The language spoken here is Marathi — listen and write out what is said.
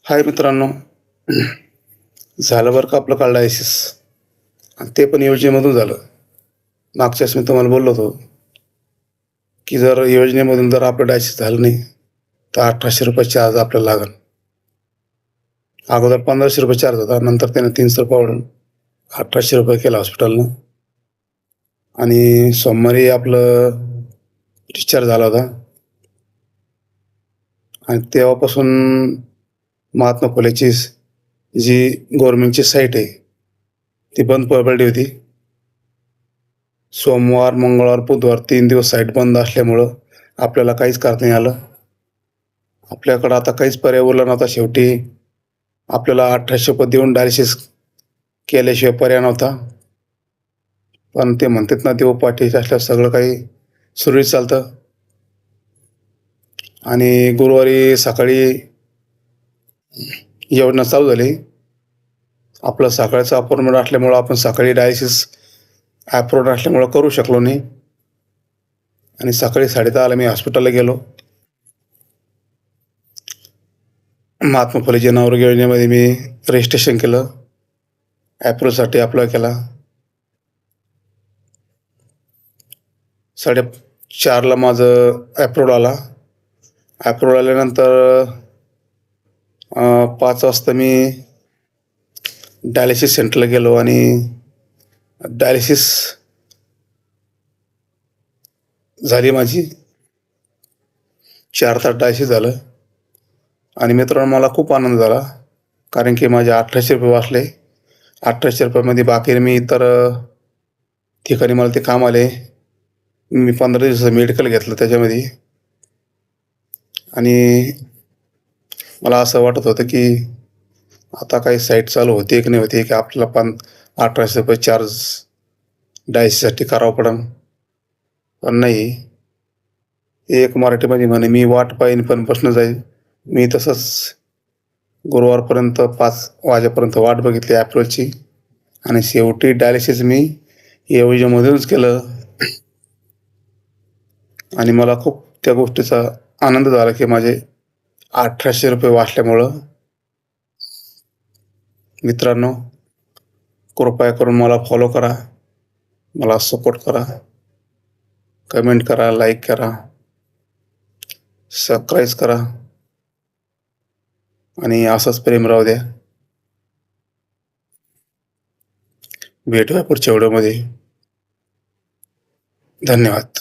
हाय मित्रांनो. झालं बरं का आपलं कार्ड डायसिस, आणि ते पण योजनेमधून झालं. मागच्या वेळेस मी तुम्हाला बोललो होतो की जर योजनेमधून जर आपलं डायसिस झालं नाही तर ₹1800 चार्ज आपल्याला लागेल. अगोदर ₹1500 चार्ज होता, नंतर त्याने ₹300 वाढवून ₹1800 केला हॉस्पिटलनं. आणि सोमवारी आपलं डिस्चार्ज झाला होता आणि तेव्हापासून महात्मा फुलेची जी गव्हर्नमेंटची साईट आहे ती बंद पडली होती. सोमवार, मंगळवार, बुधवार 3 दिवस साईट बंद असल्यामुळं आपल्याला काहीच करता नाही आलं. आपल्याकडं आता काहीच पर्याय उरला नव्हता. शेवटी आपल्याला ₹1800 देऊन डायलिसिस केल्याशिवाय पर्याय नव्हता. पण ते म्हणतात ना, देव पाठीशी असल्यावर सगळं काही सुरळीत चालतं. आणि गुरुवारी सकाळी योजना चालू झाली. आपलं सकाळचं अपॉइंटमेंट असल्यामुळं आपण सकाळी डायलिसिस अप्रूव्ड असल्यामुळं करू शकलो नाही. आणि सकाळी 10:30ला मी हॉस्पिटलला गेलो. महात्मा फुले जन आरोग्य योजनेमध्ये मी रजिस्ट्रेशन केलं. अप्रूव्हसाठी अप्लाय केला. 4:30ला माझं अप्रूव्ड आला. अप्रूव्ड आल्यानंतर 5 वाजता मी डायलिसिस सेंटरला गेलो आणि डायलिसिस झाली माझी. 4 तास डायलिसिस झालं. आणि मित्रांनो, मला खूप आनंद झाला, कारण की माझे ₹1800 वाचले. ₹1800 बाकी मी इतर ठिकाणी मला ते काम आले. मी 15 दिवसाचं मेडिकल घेतलं त्याच्यामध्ये. आणि मला असं वाटत होतं की आता काही साईट चालू होते की नाही होते, की आपल्याला पण ₹1800 चार्ज डायलिसिससाठी करावं पडेल. पण नाही, एक मराठीमध्ये म्हणे, मी वाट पाहीन पण प्रश्न जाईल. मी तसंच गुरुवारपर्यंत 5 वाजेपर्यंत वाट बघितली अप्रूव्हलची. आणि शेवटी डायलिसिस मी योजनेमधूनच केलं. आणि मला खूप त्या गोष्टीचा आनंद झाला की माझे ₹1800 वाचल्यामुळं. मित्रांनो, कृपया करून मला फॉलो करा, मला सपोर्ट करा, कमेंट करा, लाईक करा, सबस्क्राईब करा आणि असंच प्रेम राहू द्या. भेटूया पुढच्या व्हिडिओमध्ये. धन्यवाद.